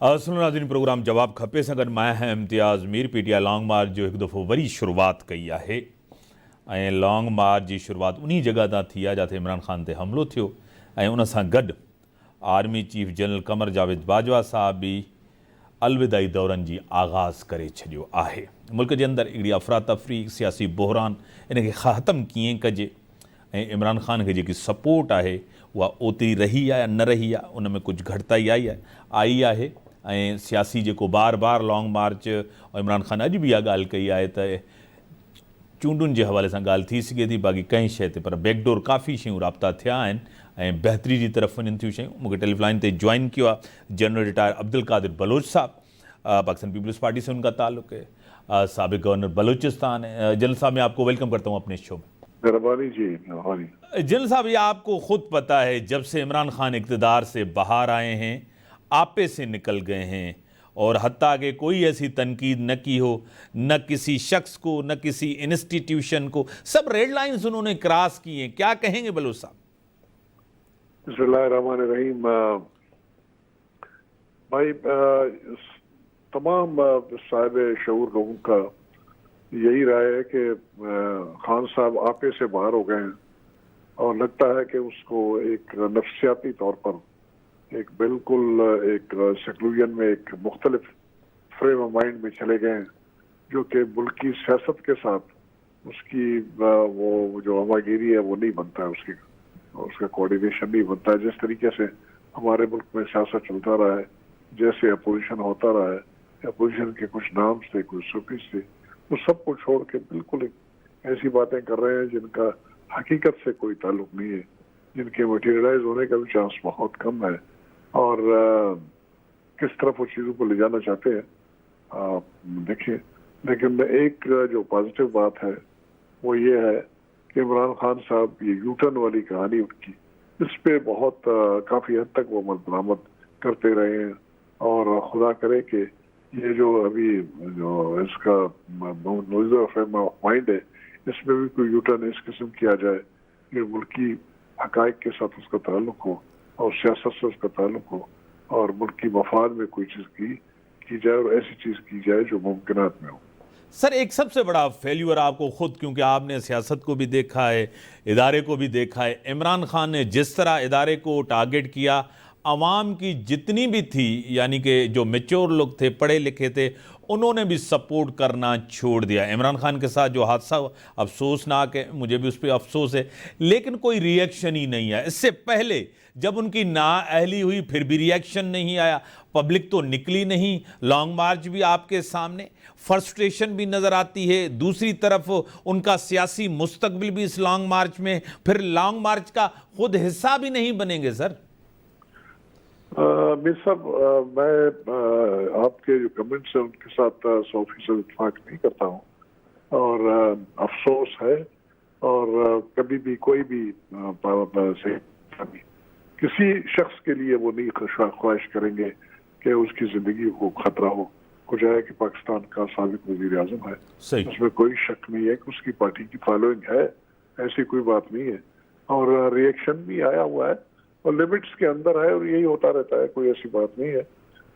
सुनो नाज़रीन, प्रोग्राम जवाब खपे सां गॾु मां आहियां इम्तियाज़ मीर। PTI लॉन्ग मार्च जो हिकु दफ़ो वरी शुरूआत कई आहे ऐं लॉन्ग मार्च जी शुरूआत उन जगह तां थी आहे जिथे इमरान ख़ान ते हमलो थियो ऐं उन सां गॾु army chief general Qamar Javed Bajwa साहब बि अलविदाई दौरनि जी आगाज़ करे छॾियो आहे। मुल्क जे अंदरि हिकिड़ी अफ़रा तफ़री सियासी बहरान इनखे ख़तमु कीअं कजे ऐं इमरान ख़ान खे जेकी सपोर्ट आहे उहा ओतिरी रही आहे या न रही आहे, उन में कुझु घटिताई आई आहे ऐं सियासी जेको बार बार लॉन्ग मार्च और इमरान ख़ान अॼु बि इहा ॻाल्हि कई आहे त चूंडुनि जे हवाले सां ॻाल्हि थी सघे थी, बाक़ी कंहिं शइ ते पर बैकडोर काफ़ी शयूं राब्ता थिया आहिनि ऐं बहितरी जी तरफ़ वञनि थियूं शयूं। मूंखे टेलीफोन ते ज्वाइन किया आहे जनरल रिटायर अब्दुल कादिर बलोच साहब, पाकिस्तान पीपल्स पार्टी से उनका ताल्लुक़ है, साबिक़ गवर्नर बलूचिस्तान है। जनरल साहब, मैं आपको वेलकम करता हूँ अपने शो में। मेहरबानी जी, मेहरबानी। जनरल साहब, ये आपको खुद पता है जब से इमरान खान इक़्तिदार से बाहर आए हैं आपे से निकल गए हैं और हत्ता कि कोई ऐसी तनकीद न की हो, न किसी शख्स को, न किसी इंस्टीट्यूशन को, सब रेड लाइंस उन्होंने क्रॉस की हैं। क्या कहेंगे बलोच साहब? बिस्मिल्लाहिर्रहमानिर्रहीम। भाई, तमाम साहिब शऊर लोगों का यही राय है कि खान साहब आपे से बाहर हो गए हैं और लगता है कि उसको एक नफ्सियाती तौर पर एक बिल्कुल एक सेक्लूजन में एक मुख्तलिफ फ्रेम ऑफ माइंड में चले गए हैं, जो कि मुल्क की सियासत के साथ उसकी वो जो हमागिरी है वो नहीं बनता है, उसका कोऑर्डिनेशन नहीं बनता है। जिस तरीके से हमारे मुल्क में सियासत चलता रहा है, जैसे अपोजिशन होता रहा है, अपोजिशन के कुछ नाम थे, कुछ सूफीज थे, वो सब को छोड़ के बिल्कुल ऐसी बातें कर रहे हैं जिनका हकीकत से कोई ताल्लुक नहीं है, जिनके मटेरियलाइज होने का भी चांस बहुत कम है और किस तरफ वो चीज़ों को ले जाना चाहते हैं देखिए। लेकिन एक जो पॉजिटिव बात है वो ये है कि इमरान खान साहब ये यूटर्न वाली कहानी उनकी, इस पे बहुत काफ़ी हद तक वो मदद करते रहे हैं और खुदा करे कि ये जो अभी जो इसका फ्रेम ऑफ माइंड है इसमें भी कोई यूटर्न इस किस्म किया जाए कि मुल्की हकायक के साथ उसका ताल्लुक हो और सियासत से उसका ताल्लुक हो और मुल्क की मफाद में कोई चीज़ की जाए और ऐसी चीज़ की जाए जो मुमकिनात में हो। सर, एक सबसे बड़ा फेल्यूर आपको खुद, क्योंकि आपने सियासत को भी देखा है, इदारे को भी देखा है, इमरान खान ने जिस तरह इदारे को टारगेट किया, आवाम की जितनी भी थी यानी कि जो मैच्योर लोग थे, पढ़े लिखे थे, उन्होंने भी सपोर्ट करना छोड़ दिया। इमरान खान के साथ जो हादसा अफसोसनाक है, मुझे भी उस पर अफसोस है, लेकिन कोई रिएक्शन ही नहीं आया। इससे पहले जब उनकी नाअहली हुई फिर भी रिएक्शन नहीं आया, पब्लिक तो निकली नहीं, लॉन्ग मार्च भी आपके सामने, फ्रस्ट्रेशन भी नज़र आती है, दूसरी तरफ उनका सियासी मुस्तकबिल भी इस लॉन्ग मार्च में, फिर लॉन्ग मार्च का खुद हिस्सा भी नहीं बनेंगे। सर मीर साहब, मैं आपके जो कमेंट्स हैं उनके साथ 100% इत्तेफाक नहीं करता हूँ और अफसोस है और कभी भी कोई भी किसी शख्स के लिए वो नहीं ख्वाहिश करेंगे कि उसकी ज़िंदगी को ख़तरा हो। कुछ है कि पाकिस्तान का साबिक़ वज़ीर आज़म है, उसमें कोई शक नहीं है कि उसकी पार्टी की फॉलोइंग है, ऐसी कोई बात नहीं है और रिएक्शन भी आया हुआ है और लिमिट्स के अंदर है और यही होता रहता है, कोई ऐसी बात नहीं है।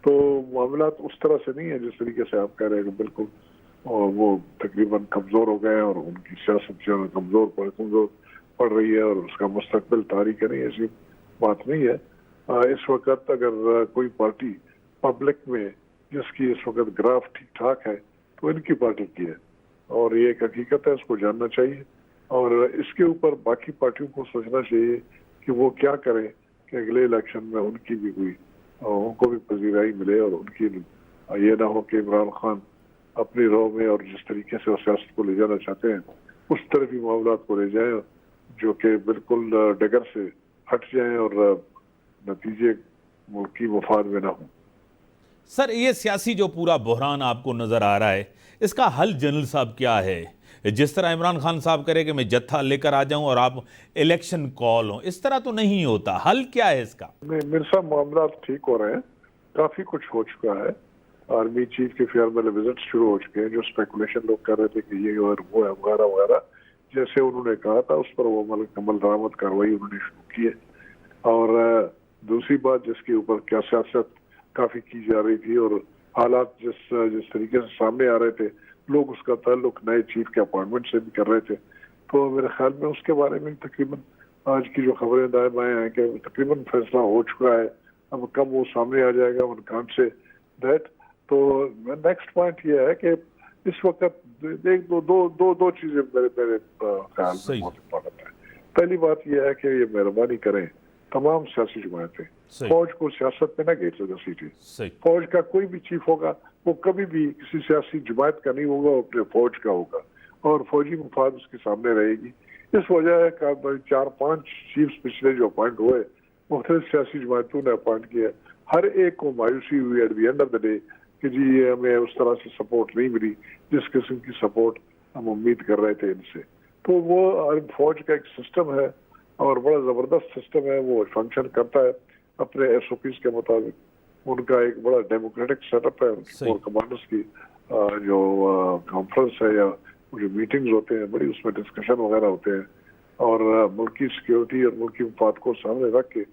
तो मामला उस तरह से नहीं है जिस तरीके से आप कह रहे हैं कि बिल्कुल और वो तकरीबन कमज़ोर हो गए और उनकी सियासत जो है कमज़ोर पड़ रही है और उसका मुस्तकबिल तारीख है, नहीं, ऐसी बात नहीं है। इस वक्त अगर कोई पार्टी पब्लिक में जिसकी इस वक्त ग्राफ ठीक ठाक है तो इनकी पार्टी की है और ये एक हकीकत है, उसको जानना चाहिए और इसके ऊपर बाकी पार्टियों को सोचना चाहिए कि वो क्या करें कि अगले इलेक्शन में उनकी भी कोई उनको भी पजीराई मिले और उनकी ये ना हो कि इमरान खान अपनी राह में और जिस तरीके से वो सियासत को ले जाना चाहते हैं उस तरफ ही मामला को ले जाएं जो कि बिल्कुल डगर से हट जाएं और नतीजे मुल्क की मफाद में ना हो। सर, ये सियासी जो पूरा बहरान आपको नज़र आ रहा है, इसका हल जनरल साहब क्या है? जिस तरह इमरान खान साहब करे कि मैं जत्था लेकर आ जाऊं और आप इलेक्शन कॉल हो, इस तरह तो नहीं होता। हल क्या है इसका? मेरे साहब मामला ठीक हो रहे हैं, काफ़ी कुछ हो चुका है। आर्मी चीफ के फेयर में विजिट शुरू हो चुके हैं, जो स्पेकुलेशन लोग कर रहे थे कि ये और वो है वगैरह वगैरह, जैसे उन्होंने कहा था उस पर वो अमल दरामद कार्रवाई उन्होंने शुरू की है। और दूसरी बात जिसके ऊपर क्या सियासत काफ़ी की जा रही थी और हालात जिस तरीके से सामने आ रहे थे, लोग उसका ताल्लुक नए चीफ के अपॉइंटमेंट से भी कर रहे थे। तो मेरे ख्याल में उसके बारे में तकरीबन आज की जो खबरें दाएं बाएं हैं कि तकरीबन फैसला हो चुका है। अब कब वो सामने आ जाएगा वन कांट से दैट। तो नेक्स्ट पॉइंट ये है कि इस वक्त एक दो चीजें मेरे ख्याल में बहुत इम्पोर्टेंट है। पहली बात यह है कि ये मेहरबानी करें तमाम सियासी जमातें फौज को सियासत में न घसीटें। फौज का कोई भी चीफ होगा वो कभी भी किसी सियासी जमात का नहीं होगा, वो अपने फौज का होगा और फौजी मुफाद उसके सामने रहेगी। इस वजह का 4-5 चीफ्स पिछले जो अपॉइंट हुए मुख्तलिफ सियासी जमातों ने अपॉइंट किया, हर एक को मायूसी हुई at the end of the day कि जी हमें उस तरह से सपोर्ट नहीं मिली जिस किस्म की सपोर्ट हम उम्मीद कर रहे थे इनसे। तो वो फौज का एक सिस्टम है और बड़ा ज़बरदस्त सिस्टम है, वो फंक्शन करता है अपने SOPs के मुताबिक। उनका एक बड़ा डेमोक्रेटिक सेटअप है, कोर कमांडर्स की जो कॉन्फ्रेंस है या जो मीटिंग्स होते हैं बड़ी उसमें डिस्कशन वगैरह होते हैं और मुल्क की सिक्योरिटी और मुल्क की मफाद को सामने रख के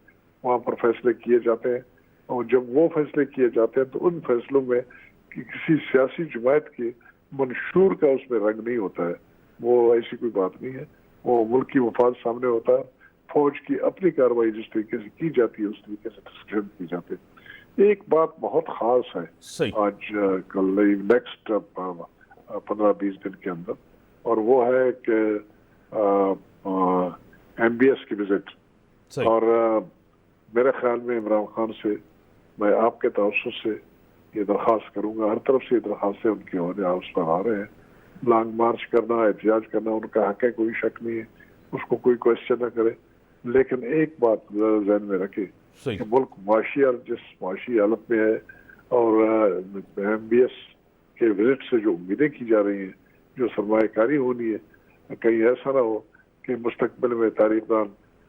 वहाँ पर फैसले किए जाते हैं। और जब वो फैसले किए जाते हैं तो उन फैसलों में किसी सियासी जमात के मंशूर का उसमें रंग नहीं होता है, वो ऐसी कोई बात नहीं है। वो मुल्क की मफाद सामने होता है, फौज की अपनी कार्रवाई जिस तरीके से की जाती है उस तरीके से डिस्कशन की जाती है। एक बात बहुत खास है आज कल नेक्स्ट 15-20 दिन के अंदर, और वो है कि MBS की विजिट। और मेरे ख्याल में इमरान खान से मैं आपके तवज्जुह से ये दरख्वास्त करूंगा, हर तरफ से ये दरख्वास्तें उनके होने उस पर आ रहे हैं। लॉन्ग मार्च करना, एहतिजाज करना उनका हक है, कोई शक नहीं है, उसको कोई क्वेश्चन न करे। लेकिन एक बात ज़हन में रखे कि मुल्क माशी और जिस माशी हालत में है और MBS के विजिट से जो उम्मीदें की जा रही हैं, जो सरमायाकारी होनी है, कहीं ऐसा ना हो कि मुस्तकबिल में तारीखदान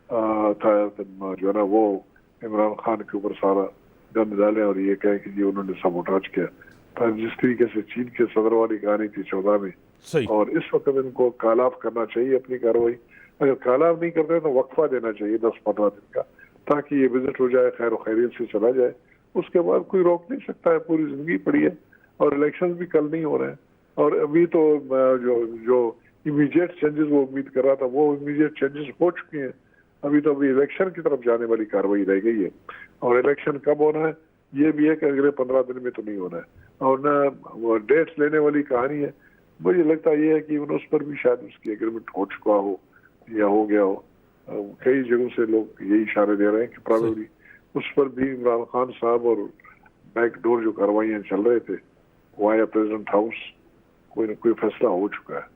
जो है ना वो इमरान खान के ऊपर सारा गंद डालें और ये कहें कि जी उन्होंने सबोटाज किया। पर जिस तरीके से चीन के सदर वाली कहानी थी 14 में, और इस वक्त इनको कालाफ करना चाहिए अपनी कार्रवाई। अगर कालाफ नहीं करते तो वक्फा देना चाहिए 10-15 दिन का, ताकि ये विजिट हो जाए, खैर खैरियत से चला जाए। उसके बाद कोई रोक नहीं सकता है, पूरी जिंदगी पड़ी है और इलेक्शन भी कल नहीं हो रहे हैं। और अभी तो जो इमीडिएट चेंजेस वो उम्मीद कर रहा था वो इमीडिएट चेंजेस हो चुके हैं। अभी तो अभी इलेक्शन की तरफ जाने वाली कार्रवाई रह गई है, और इलेक्शन कब होना है ये भी है कि अगले 15 दिन में तो नहीं होना है, और न डेट्स लेने वाली कहानी है। मुझे लगता ये है कि उस पर भी शायद उसकी एग्रीमेंट हो चुका हो या हो गया हो। कई जगहों से लोग यही इशारे दे रहे हैं कि प्रॉबेबली उस पर भी इमरान खान साहब और बैकडोर जो कार्रवाइयाँ चल रहे थे वाया प्रेसिडेंट हाउस, कोई न कोई फैसला हो चुका है।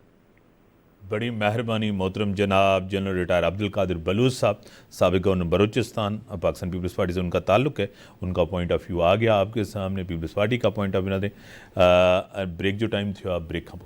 बड़ी मेहरबानी मोहतरम जनाब जनरल रिटायर अब्दुल कादिर बलूच साहब, साबिक governor Balochistan, Pakistan Peoples Party से उनका ताल्लुक़ है, उनका पॉइंट ऑफ व्यू आ गया आपके सामने, पीपल्स पार्टी का पॉइंट ऑफ व्यू ना दें। ब्रेक जो टाइम थी आप ब्रेक खा